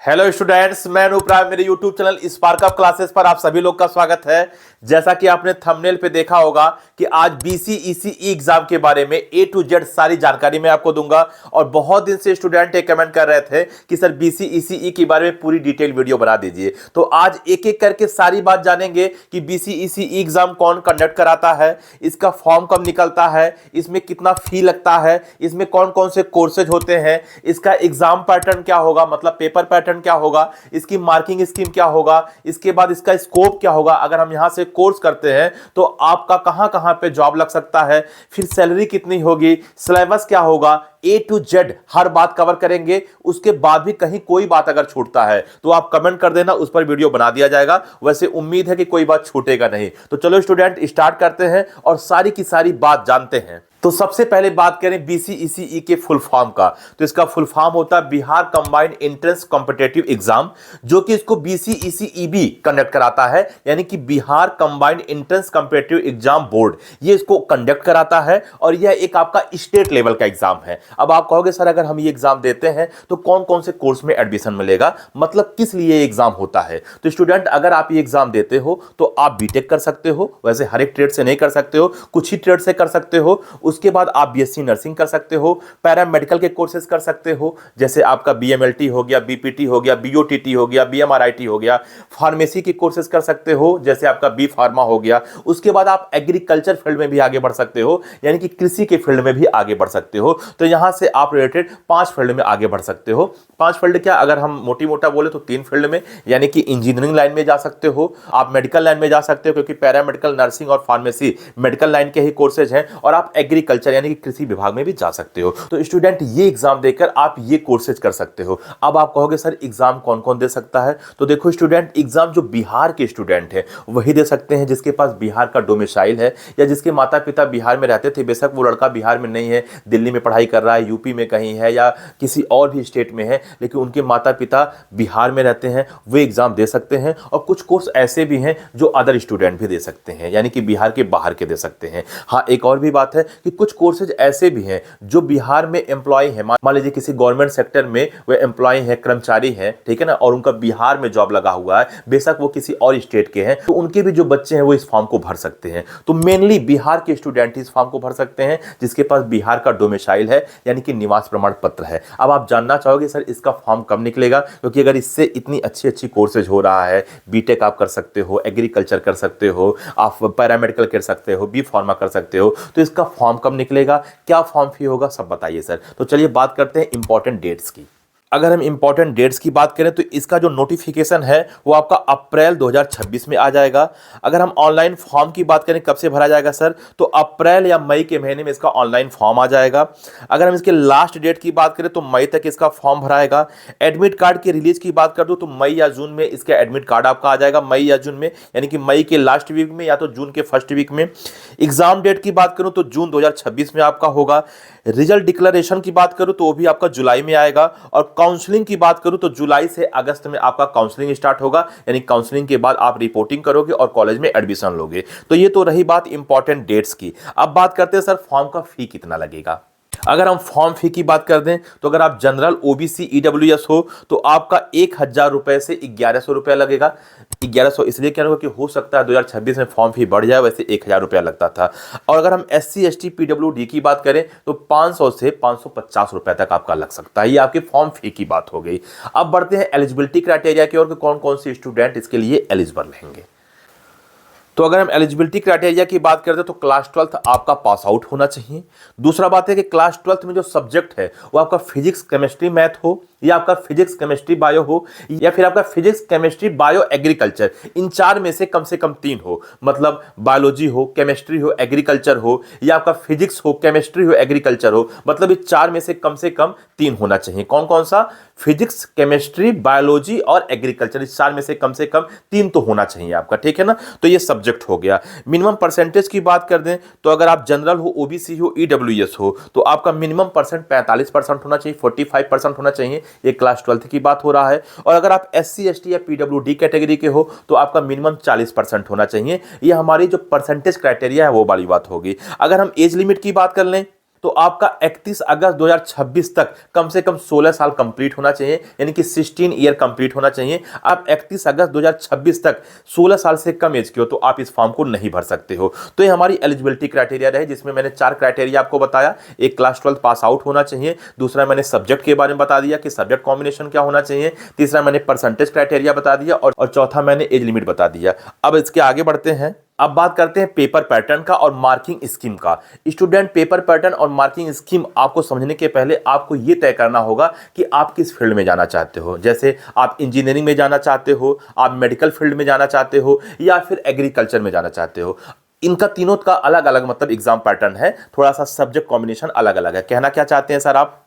Hello students, मैं अनुप्राय। मेरे YouTube channel spark up classes पर आप सभी लोग का स्वागत है। जैसा कि आपने थंबनेल पे देखा होगा कि आज बीसीईसीई एग्जाम के बारे में ए टू जेड सारी जानकारी मैं आपको दूंगा। और बहुत दिन से स्टूडेंट ये कमेंट कर रहे थे कि सर बीसीईसीई के बारे में पूरी डिटेल वीडियो बना दीजिए। तो आज एक एक करके सारी बात जानेंगे कि बीसीईसीई एग्जाम कौन कंडक्ट कराता है, इसका फॉर्म कब निकलता है, इसमें कितना फी लगता है, इसमें कौन कौन से कोर्सेज होते हैं, इसका एग्जाम पैटर्न क्या होगा, मतलब पेपर पैटर्न क्या होगा, इसकी मार्किंग स्कीम क्या होगा, इसके बाद इसका स्कोप क्या होगा, अगर हम यहां से कोर्स करते हैं तो आपका कहां कहां पे जॉब लग सकता है, फिर सैलरी कितनी होगी, सिलेबस क्या होगा, ए टू जेड हर बात कवर करेंगे। उसके बाद भी कहीं कोई बात अगर छूटता है तो आप कमेंट कर देना, उस पर वीडियो बना दिया जाएगा। वैसे उम्मीद है कि कोई बात छूटेगा नहीं। तो चलो स्टूडेंट स्टार्ट करते हैं और सारी की सारी बात जानते हैं। तो सबसे पहले बात करें बीसीईसीई के फुल फॉर्म का, तो इसका फुल फॉर्म होता है Bihar combined entrance competitive exam, जो कि इसको बीसीईसीई भी कंडक्ट कराता है, यानी कि Bihar combined entrance competitive exam board ये इसको कंडक्ट कराता है। और यह एक आपका स्टेट लेवल का एग्जाम है। अब आप कहोगे सर अगर हम ये एग्जाम देते हैं तो कौन कौन से कोर्स में एडमिशन मिलेगा, मतलब किस लिए ये एग्जाम होता है। तो स्टूडेंट अगर आप ये एग्जाम देते हो तो आप बीटेक कर सकते हो, वैसे हर एक ट्रेड से नहीं कर सकते हो, कुछ ही ट्रेड से कर सकते हो। उसके बाद आप बीएससी नर्सिंग कर सकते हो, पैरामेडिकल के कोर्सेज कर सकते हो, जैसे आपका बीएमएलटी हो गया, बीपीटी हो गया, बीओटीटी हो गया, बीएमआरआईटी हो गया। फार्मेसी के कोर्सेज कर सकते हो, जैसे आपका बी फार्मा हो गया। उसके बाद आप एग्रीकल्चर फील्ड में भी आगे बढ़ सकते हो, यानी कि कृषि के फील्ड में भी आगे बढ़ सकते हो। तो यहां से आप रिलेटेड 5 फील्ड में आगे बढ़ सकते हो। 5 फील्ड क्या, अगर हम मोटी मोटा बोले तो 3 फील्ड में, यानी कि इंजीनियरिंग लाइन में जा सकते हो, आप मेडिकल लाइन में जा सकते हो, क्योंकि पैरामेडिकल, नर्सिंग और फार्मेसी मेडिकल लाइन के ही कोर्सेज हैं, और आप एग्रीकल्चर यानी कि कृषि विभाग में भी जा सकते हो। तो स्टूडेंट ये एग्जाम देकर आप ये कोर्सेज कर सकते हो। अब आप कहोगे सर एग्जाम कौन कौन दे सकता है, तो देखो स्टूडेंट एग्जाम जो बिहार के स्टूडेंट है वही दे सकते हैं, जिसके पास बिहार का डोमिसाइल है या जिसके माता पिता बिहार में रहते थे। बेशक वो लड़का बिहार में नहीं है, दिल्ली में पढ़ाई कर रहा है, यूपी में कहीं है या किसी और भी स्टेट में है, लेकिन उनके माता पिता बिहार में रहते हैं, वो एग्जाम दे सकते हैं। और कुछ कोर्स ऐसे भी हैं जो अदर स्टूडेंट भी दे सकते हैं, यानी कि बिहार के बाहर के दे सकते हैं। हाँ, एक और भी बात है कि कुछ कोर्सेज ऐसे भी हैं जो बिहार में एम्प्लॉय है, मान लीजिए किसी गवर्नमेंट सेक्टर में वो एम्प्लॉय है, कर्मचारी है, ठीक है ना, और उनका बिहार में जॉब लगा हुआ है, बेशक वो किसी और स्टेट के हैं, तो उनके भी जो बच्चे हैं वो इस फॉर्म को भर सकते हैं। तो मेनली बिहार के स्टूडेंट इस फॉर्म को भर सकते हैं जिसके पास बिहार का डोमिसाइल है, यानी कि निवास प्रमाण पत्र है। अब आप जानना चाहोगे सर इसका फॉर्म कब निकलेगा, क्योंकि अगर इससे इतनी अच्छी अच्छी कोर्सेज हो रहा है, बीटेक आप कर सकते हो, एग्रीकल्चर कर सकते हो, आप पैरामेडिकल कर सकते हो, बी फार्मा कर सकते हो, तो इसका फॉर्म कब निकलेगा, क्या फॉर्म फी होगा, सब बताइए सर। तो चलिए बात करते हैं इंपॉर्टेंट डेट्स की। अगर हम इंपॉर्टेंट डेट्स की बात करें तो इसका जो नोटिफिकेशन है वो आपका अप्रैल 2026 में आ जाएगा। अगर हम ऑनलाइन फॉर्म की बात करें कब से भरा जाएगा सर, तो अप्रैल या मई के महीने में इसका ऑनलाइन फॉर्म आ जाएगा। अगर हम इसके लास्ट डेट की बात करें तो मई तक इसका फॉर्म भराएगा। एडमिट कार्ड की रिलीज की बात कर दूं तो मई या जून में इसका एडमिट कार्ड आपका आ जाएगा, मई या जून में, यानी कि मई के लास्ट वीक में या तो जून के फर्स्ट वीक में। एग्जाम डेट की बात करूं तो जून 2026 में आपका होगा। रिजल्ट डिक्लेरेशन की बात करूं तो वो भी आपका जुलाई में आएगा। और काउंसलिंग की बात करूं तो जुलाई से अगस्त में आपका काउंसलिंग स्टार्ट होगा, यानी काउंसलिंग के बाद आप रिपोर्टिंग करोगे और कॉलेज में एडमिशन लोगे। तो ये तो रही बात इंपॉर्टेंट डेट्स की। अब बात करते हैं सर फॉर्म का फी कितना लगेगा। अगर हम फॉर्म फी की बात कर दें तो अगर आप जनरल, ओबीसी, ईडब्ल्यूएस हो तो आपका 1000 रुपए से 1100 रुपया लगेगा। 1100 इसलिए कह रहा हूं कि हो सकता है 2026 में फॉर्म फी बढ़ जाए, वैसे 1000 रुपया लगता था। और अगर हम एससी, एसटी, पीडब्ल्यूडी की बात करें तो 500 से 550 रुपए तक आपका लग सकता है। ये आपकी फॉर्म फी की बात हो गई। अब बढ़ते हैं एलिजिबिलिटी क्राइटेरिया की ओर कि कौन कौन से स्टूडेंट इसके लिए एलिजिबल रहेंगे। तो अगर हम एलिजिबिलिटी क्राइटेरिया की बात करते हैं तो क्लास 12th आपका पास आउट होना चाहिए। दूसरा बात है कि क्लास 12th में जो सब्जेक्ट है वो आपका फिजिक्स, केमिस्ट्री, मैथ हो, या आपका फिजिक्स, केमिस्ट्री, बायो हो, या फिर आपका फिजिक्स, केमिस्ट्री, बायो, एग्रीकल्चर, इन 4 में से कम 3 हो। मतलब बायोलॉजी हो, केमिस्ट्री हो, एग्रीकल्चर हो, या आपका फिजिक्स हो, केमिस्ट्री हो, एग्रीकल्चर हो, मतलब इस 4 में से कम 3 होना चाहिए। कौन कौन सा? फिजिक्स, केमिस्ट्री, बायोलॉजी और एग्रीकल्चर, इस 4 में से कम 3 तो होना चाहिए आपका, ठीक है ना। तो ये सब्जेक्ट हो गया। मिनिमम परसेंटेज की बात कर दें तो अगर आप जनरल हो, ओबीसी हो, ईडब्ल्यूएस हो तो आपका मिनिमम परसेंट 45% होना चाहिए, 45% होना चाहिए। ये क्लास 12th की बात हो रहा है। और अगर आप एससी, एसटी या पीडब्ल्यूडी कैटेगरी के हो तो आपका मिनिमम 40% होना चाहिए। ये हमारी जो परसेंटेज क्राइटेरिया है वो वाली बात होगी। अगर हम एज लिमिट की बात कर लें तो आपका 31 अगस्त 2026 तक कम से कम 16 साल कंप्लीट होना चाहिए, यानी कि 16 ईयर कंप्लीट होना चाहिए। आप 31 अगस्त 2026 तक 16 साल से कम एज के हो तो आप इस फॉर्म को नहीं भर सकते हो। तो ये हमारी एलिजिबिलिटी क्राइटेरिया रहे, जिसमें मैंने 4 क्राइटेरिया आपको बताया। एक क्लास 12 पास आउट होना चाहिए, दूसरा मैंने सब्जेक्ट के बारे में बता दिया कि सब्जेक्ट कॉम्बिनेशन क्या होना चाहिए, तीसरा मैंने परसेंटेज क्राइटेरिया बता दिया और चौथा मैंने एज लिमिट बता दिया। अब इसके आगे बढ़ते हैं। अब बात करते हैं पेपर पैटर्न का और मार्किंग स्कीम का। स्टूडेंट, पेपर पैटर्न और मार्किंग स्कीम आपको समझने के पहले आपको यह तय करना होगा कि आप किस फील्ड में जाना चाहते हो। जैसे आप इंजीनियरिंग में जाना चाहते हो, आप मेडिकल फील्ड में जाना चाहते हो, या फिर एग्रीकल्चर में जाना चाहते हो। इनका तीनों का अलग अलग मतलब एग्जाम पैटर्न है, थोड़ा सा सब्जेक्ट कॉम्बिनेशन अलग अलग है। कहना क्या चाहते हैं सर आप?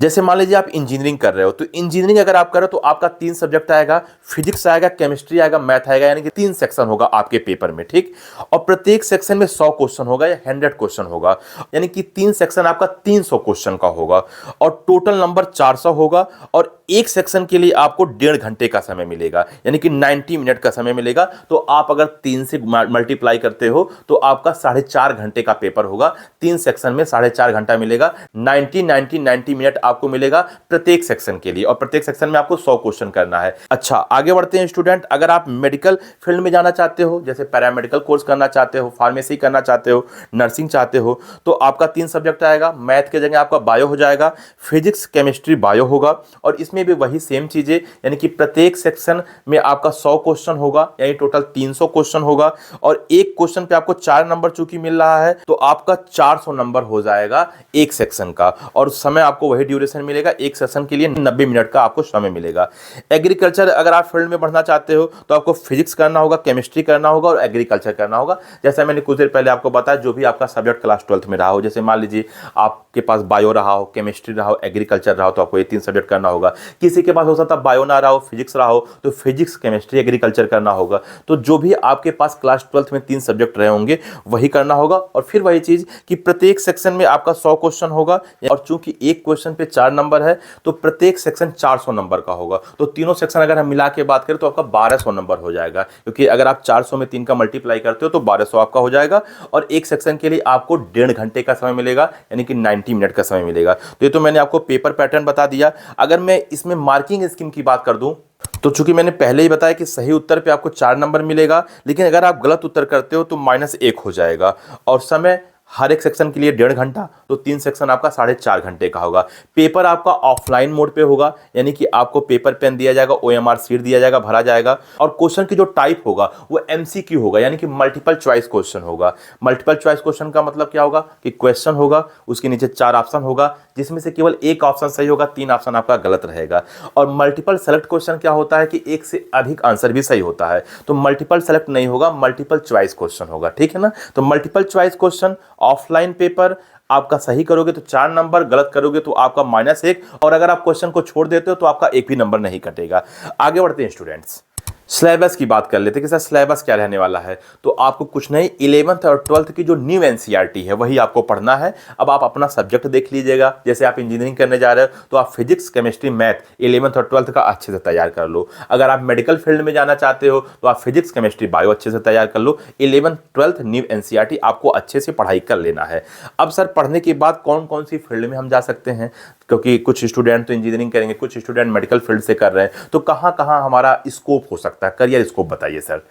जैसे मान लीजिए आप इंजीनियरिंग कर रहे हो, तो इंजीनियरिंग अगर आप कर रहे हो तो आपका 3 सब्जेक्ट आएगा, फिजिक्स आएगा, केमिस्ट्री आएगा, मैथ आएगा, यानी कि 3 सेक्शन होगा आपके पेपर में, ठीक। और प्रत्येक सेक्शन में 100 क्वेश्चन होगा या 100 क्वेश्चन होगा, यानी कि 3 सेक्शन आपका 300 क्वेश्चन का होगा और टोटल नंबर 400 होगा। और एक सेक्शन के लिए आपको 1.5 घंटे का समय मिलेगा, यानी कि 90 मिनट का समय मिलेगा। तो आप अगर 3 से मल्टीप्लाई करते हो तो आपका 4.5 घंटे का पेपर होगा। 3 सेक्शन में 4.5 घंटा मिलेगा, 90 मिनट आपको मिलेगा प्रत्येक सेक्शन के लिए, और प्रत्येक सेक्शन में आपको 100 क्वेश्चन करना है। अच्छा, आगे बढ़ते हैं स्टूडेंट। अगर आप मेडिकल फील्ड में जाना चाहते हो, जैसे पैरामेडिकल कोर्स करना चाहते हो, फार्मेसी करना चाहते हो, नर्सिंग चाहते हो, तो आपका 3 सब्जेक्ट आएगा। मैथ के जगह आपका बायो हो जाएगा, फिजिक्स केमिस्ट्री बायो होगा। और इसमें भी वही सेम चीजें, यानी कि प्रत्येक सेक्शन में आपका 100 क्वेश्चन होगा, यानी टोटल 300 क्वेश्चन होगा। और एक क्वेश्चन पे आपको 4 नंबर चूंकि मिल रहा है तो आपका 400 नंबर हो जाएगा एक सेक्शन का, और समय आपको वही ड्यूरेशन मिलेगा। एक सेशन के लिए 90 मिनट का आपको समय मिलेगा। एग्रीकल्चर अगर आप फील्ड में बढ़ना चाहते हो तो आपको फिजिक्स करना होगा, केमिस्ट्री करना होगा और एग्रीकल्चर करना होगा। जैसा मैंने कुछ देर पहले आपको बताया, जो भी आपका सब्जेक्ट क्लास 12th में रहा हो, जैसे मान लीजिए आपके पास बायो रहा हो, केमिस्ट्री रहा हो, एग्रीकल्चर रहा हो, तो आपको ये 3 सब्जेक्ट करना होगा। किसी के पास हो सकता है बायो ना रहा हो, फिजिक्स रहा हो, तो फिजिक्स केमिस्ट्री एग्रीकल्चर करना होगा। तो जो भी आपके पास क्लास 12th में 3 सब्जेक्ट रहे होंगे वही करना होगा। और फिर वही चीज कि प्रत्येक सेक्शन में आपका 100 क्वेश्चन होगा, और चूंकि एक क्वेश्चन पे 4 नंबर है तो प्रत्येक सेक्शन 400 नंबर का होगा। तो तीनों सेक्शन अगर हम मिला के बात करें तो आपका 1200 नंबर हो जाएगा, क्योंकि अगर आप 400 में 3 का मल्टीप्लाई करते हो तो 1200 आपका हो जाएगा। और एक सेक्शन के लिए आपको 1.5 घंटे का समय मिलेगा, यानी कि 90 मिनट का समय मिलेगा। तो ये तो मैंने आपको पेपर पैटर्न बता दिया। अगर मैं इसमें मार्किंग स्कीम की बात कर दूं तो चूंकि मैंने पहले ही बताया कि सही उत्तर पे आपको 4 नंबर मिलेगा, लेकिन अगर आप गलत उत्तर करते हो तो -1 हो जाएगा। और समय हर एक सेक्शन के लिए 1.5 घंटा, तो 3 सेक्शन आपका 4.5 घंटे का होगा। पेपर आपका ऑफलाइन मोड पे होगा, यानी कि आपको पेपर पेन दिया जाएगा, OMR सीट दिया जाएगा, भरा जाएगा। और क्वेश्चन की जो टाइप होगा वो MCQ होगा, यानी कि मल्टीपल चॉइस क्वेश्चन होगा। मल्टीपल चॉइस क्वेश्चन का मतलब क्या होगा कि क्वेश्चन होगा, उसके नीचे 4 ऑप्शन होगा, जिसमें से केवल एक ऑप्शन सही होगा, 3 ऑप्शन आपका गलत रहेगा। और मल्टीपल सेलेक्ट क्वेश्चन क्या होता है कि एक से अधिक आंसर भी सही होता है, तो मल्टीपल सेलेक्ट नहीं होगा, मल्टीपल चॉइस क्वेश्चन होगा, ठीक है ना। तो multiple choice question offline paper आपका सही करोगे तो 4 नंबर, गलत करोगे तो आपका -1, और अगर आप क्वेश्चन को छोड़ देते हो तो आपका एक भी नंबर नहीं कटेगा। आगे बढ़ते हैं स्टूडेंट्स। सिलेबस की बात कर लेते हैं कि सर सिलेबस क्या रहने वाला है। तो आपको कुछ नहीं, 11th और 12th की जो न्यू NCERT है वही आपको पढ़ना है। अब आप अपना सब्जेक्ट देख लीजिएगा। जैसे आप इंजीनियरिंग करने जा रहे हो तो आप फिजिक्स केमिस्ट्री मैथ 11th और 12th का अच्छे से तैयार कर लो। अगर आप मेडिकल फील्ड में जाना चाहते हो तो आप फिजिक्स केमिस्ट्री बायो अच्छे से तैयार कर लो। 11th 12th न्यू NCERT आपको अच्छे से पढ़ाई कर लेना है। अब सर पढ़ने के बाद कौन कौन सी फील्ड में हम जा सकते हैं, क्योंकि कुछ स्टूडेंट तो इंजीनियरिंग करेंगे, कुछ स्टूडेंट मेडिकल फील्ड से कर रहे हैं, तो कहाँ कहाँ हमारा स्कोप हो सकता है, करियर स्कोप बताइए सर।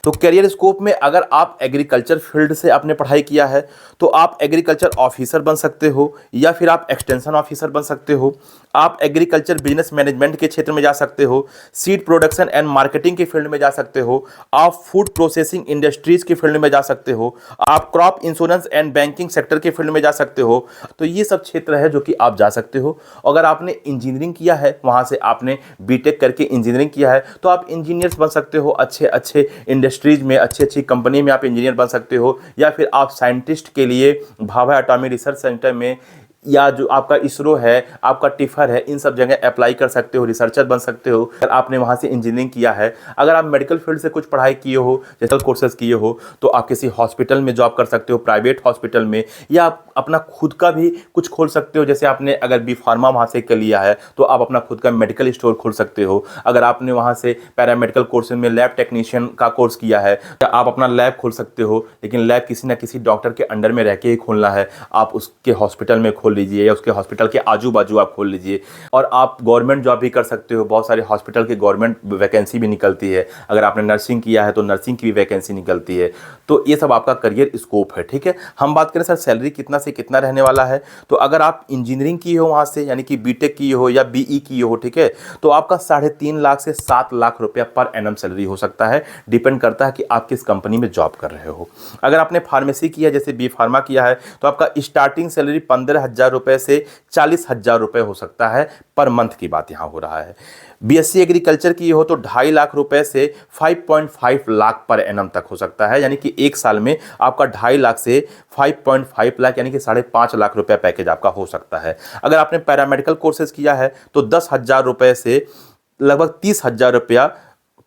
तो करियर स्कोप में अगर आप एग्रीकल्चर फील्ड से आपने पढ़ाई किया है तो आप एग्रीकल्चर ऑफिसर बन सकते हो, या फिर आप एक्सटेंशन ऑफिसर बन सकते हो। आप एग्रीकल्चर बिजनेस मैनेजमेंट के क्षेत्र में जा सकते हो, सीड प्रोडक्शन एंड मार्केटिंग के फील्ड में जा सकते हो, आप फूड प्रोसेसिंग इंडस्ट्रीज के फील्ड में जा सकते हो, आप crop insurance and banking sector के फील्ड में जा सकते हो। तो ये सब क्षेत्र है जो कि आप जा सकते हो। अगर आपने इंजीनियरिंग किया है, वहाँ से आपने बीटेक करके इंजीनियरिंग किया है, तो आप इंजीनियर्स बन सकते हो। अच्छे अच्छे इंडस्ट्रीज में, अच्छी अच्छी कंपनी में आप इंजीनियर बन सकते हो, या फिर आप साइंटिस्ट के लिए भाभा एटॉमिक रिसर्च सेंटर में या जो आपका इसरो है, आपका टिफर है, इन सब जगह अप्लाई कर सकते हो, रिसर्चर बन सकते हो अगर आपने वहाँ से इंजीनियरिंग किया है। अगर आप मेडिकल फील्ड से कुछ पढ़ाई किए हो, जैसे कोर्सेज किए हो, तो आप किसी हॉस्पिटल में जॉब कर सकते हो, प्राइवेट हॉस्पिटल में, या आप अपना खुद का भी कुछ खोल सकते हो। जैसे आपने अगर बी फार्मा वहाँ से कर लिया है तो आप अपना खुद का मेडिकल स्टोर खोल सकते हो। अगर आपने वहाँ से पैरामेडिकल कोर्स में लैब टेक्नीशियन का कोर्स किया है तो आप अपना लैब खोल सकते हो, लेकिन लैब किसी ना किसी डॉक्टर के अंडर में रह के ही खोलना है। आप उसके हॉस्पिटल में खोल लीजिए या उसके हॉस्पिटल के आजू बाजू आप खोल लीजिए। और आप गवर्नमेंट जॉब भी कर सकते हो, बहुत सारे हॉस्पिटल की गवर्नमेंट वैकेंसी भी निकलती है। अगर आपने नर्सिंग किया है तो नर्सिंग की भी वैकेंसी निकलती है। तो ये सब आपका करियर स्कोप है, ठीक है। हम बात करें सर सैलरी कितना से कितना रहने वाला है, तो अगर आप इंजीनियरिंग की हो वहाँ से, यानी कि बीटेक की हो या बीई की हो, ठीक है, तो आपका 3.5 लाख से 7 लाख रुपया पर एनम सैलरी हो सकता है। डिपेंड करता है कि आप किस कंपनी में जॉब कर रहे हो। अगर आपने फार्मेसी किया, जैसे बी फार्मा किया है, तो आपका स्टार्टिंग सैलरी 15,000 रुपये से 40,000 रुपये हो सकता है पर मंथ की बात यहाँ हो रहा है। बीएससी एग्रीकल्चर की हो तो 2.5 लाख रुपए से 5.5 लाख पर एनम तक हो सकता है, यानी कि एक साल में आपका 2.5 लाख से 5.5 लाख यानी कि 5.5 लाख रुपया पैकेज आपका हो सकता है। अगर आपने पैरामेडिकल कोर्सेज किया है तो 10,000 रुपये से लगभग 30,000 रुपया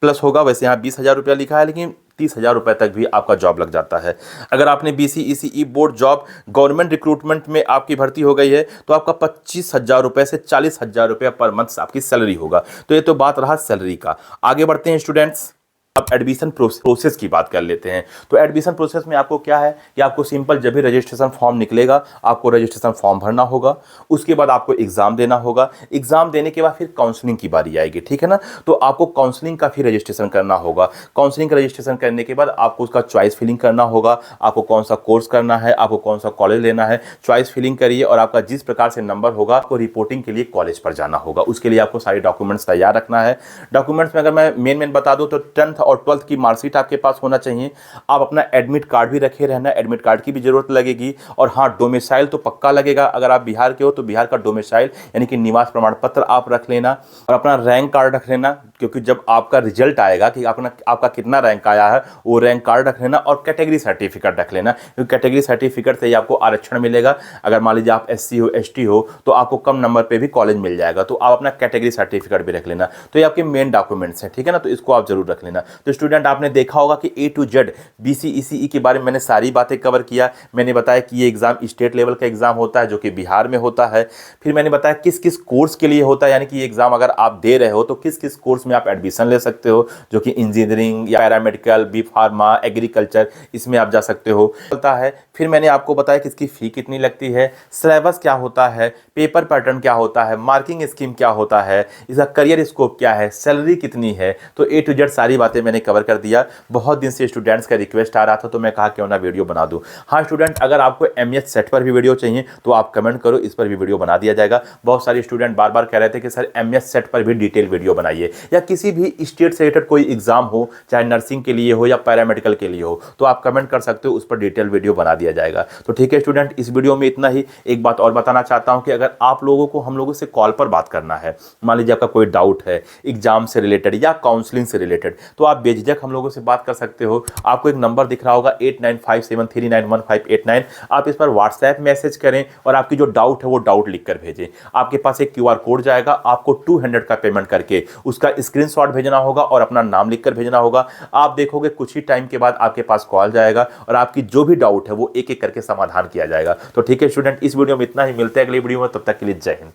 प्लस होगा। वैसे यहाँ 20,000 रुपया लिखा है, लेकिन 30,000 रुपये तक भी आपका जॉब लग जाता है। अगर आपने BCECE board job government recruitment में आपकी भर्ती हो गई है तो आपका 25,000 रुपये से 40,000 रुपये पर मंथ आपकी सैलरी होगा। तो ये तो बात रहा सैलरी का। आगे बढ़ते हैं स्टूडेंट्स, अब एडमिशन प्रोसेस की बात कर लेते हैं। तो एडमिशन प्रोसेस में आपको क्या है कि आपको सिंपल जब भी रजिस्ट्रेशन फॉर्म निकलेगा आपको रजिस्ट्रेशन फॉर्म भरना होगा, उसके बाद आपको एग्जाम देना होगा। एग्जाम देने के बाद फिर काउंसलिंग की बारी आएगी, ठीक है ना। तो आपको काउंसलिंग का फिर रजिस्ट्रेशन करना होगा। काउंसलिंग का रजिस्ट्रेशन करने के बाद आपको उसका चॉइस फिलिंग करना होगा, आपको कौन सा कोर्स करना है, आपको कौन सा कॉलेज लेना है। चॉइस फिलिंग करिए और आपका जिस प्रकार से नंबर होगा आपको रिपोर्टिंग के लिए कॉलेज पर जाना होगा। उसके लिए आपको सारे डॉक्यूमेंट्स तैयार रखना है। डॉक्यूमेंट्स में अगर मैं मेन बता दूं तो 10th और 12th की मार्कशीट आपके पास होना चाहिए। आप अपना एडमिट कार्ड भी रखे रहना, एडमिट कार्ड की भी जरूरत लगेगी। और हाँ, डोमिसाइल तो पक्का लगेगा। अगर आप बिहार के हो तो बिहार का डोमिसाइल यानी कि निवास प्रमाण पत्र आप रख लेना और अपना रैंक कार्ड रख लेना, क्योंकि जब आपका रिजल्ट आएगा कि आपका कितना रैंक आया है वो रैंक कार्ड रख लेना। और कैटेगरी सर्टिफिकेट रख लेना, क्योंकि कैटेगरी सर्टिफिकेट से ही आपको आरक्षण मिलेगा। अगर मान लीजिए आप SC हो ST हो तो आपको कम नंबर पे भी कॉलेज मिल जाएगा, तो आप अपना कैटेगरी सर्टिफिकेट भी रख लेना। तो ये आपके मेन डॉक्यूमेंट्स हैं, ठीक है ना। तो इसको आप जरूर रख लेना। तो स्टूडेंट आपने देखा होगा कि A to Z BCECE के बारे में मैंने सारी बातें कवर किया। मैंने बताया कि ये एग्जाम स्टेट लेवल का एग्जाम होता है जो कि बिहार में होता है। फिर मैंने बताया किस किस कोर्स के लिए होता है, यानी कि ये एग्जाम अगर आप दे रहे हो तो किस किस कोर्स में आप एडमिशन ले सकते हो, जो कि इंजीनियरिंग या पैरामेडिकल, बी फार्मा, एग्रीकल्चर, इसमें आप जा सकते हो होता है। फिर मैंने आपको बताया कि इसकी फी कितनी लगती है, सिलेबस क्या होता है, पेपर पैटर्न क्या होता है, मार्किंग स्कीम क्या होता है, इसका करियर स्कोप क्या है, सैलरी कितनी है। तो A to Z सारी बातें मैंने कवर कर दिया। बहुत दिन से स्टूडेंट्स का रिक्वेस्ट आ रहा था तो मैं कहा क्यों ना वीडियो बना दूं। हाँ स्टूडेंट, अगर आपको MES सेट पर भी वीडियो चाहिए तो आप कमेंट करो, इस पर भी वीडियो बना दिया जाएगा। बहुत सारे स्टूडेंट बार बार कह रहे थे कि सर MES सेट पर भी डिटेल वीडियो बनाइए, या किसी भी स्टेट से रिलेटेड कोई एग्जाम हो, चाहे नर्सिंग के लिए हो या पैरामेडिकल के लिए हो, तो आप कमेंट कर सकते हो, उस पर डिटेल वीडियो बना दिया जाएगा। तो ठीक है स्टूडेंट, इस वीडियो में इतना ही। एक बात और बताना चाहता हूं कि अगर आप लोगों को हम लोगों से कॉल पर बात करना है, मान लीजिए आपका कोई डाउट है एग्जाम से रिलेटेड या काउंसलिंग से रिलेटेड, तो आप बेझिझक हम लोगों से बात कर सकते हो। आपको एक नंबर दिख रहा होगा 8957391589। आप इस पर व्हाट्सएप मैसेज करें और आपकी जो डाउट है वो डाउट लिखकर भेजें। आपके पास एक QR कोड जाएगा, आपको 200 का पेमेंट करके उसका स्क्रीनशॉट भेजना होगा और अपना नाम लिखकर भेजना होगा। आप देखोगे कुछ ही टाइम के बाद आपके पास कॉल जाएगा और आपकी जो भी डाउट है वो एक एक करके समाधान किया जाएगा। तो ठीक है स्टूडेंट, इस वीडियो में इतना ही। मिलते हैं अगली वीडियो में, तब तक के लिए जय हिंद।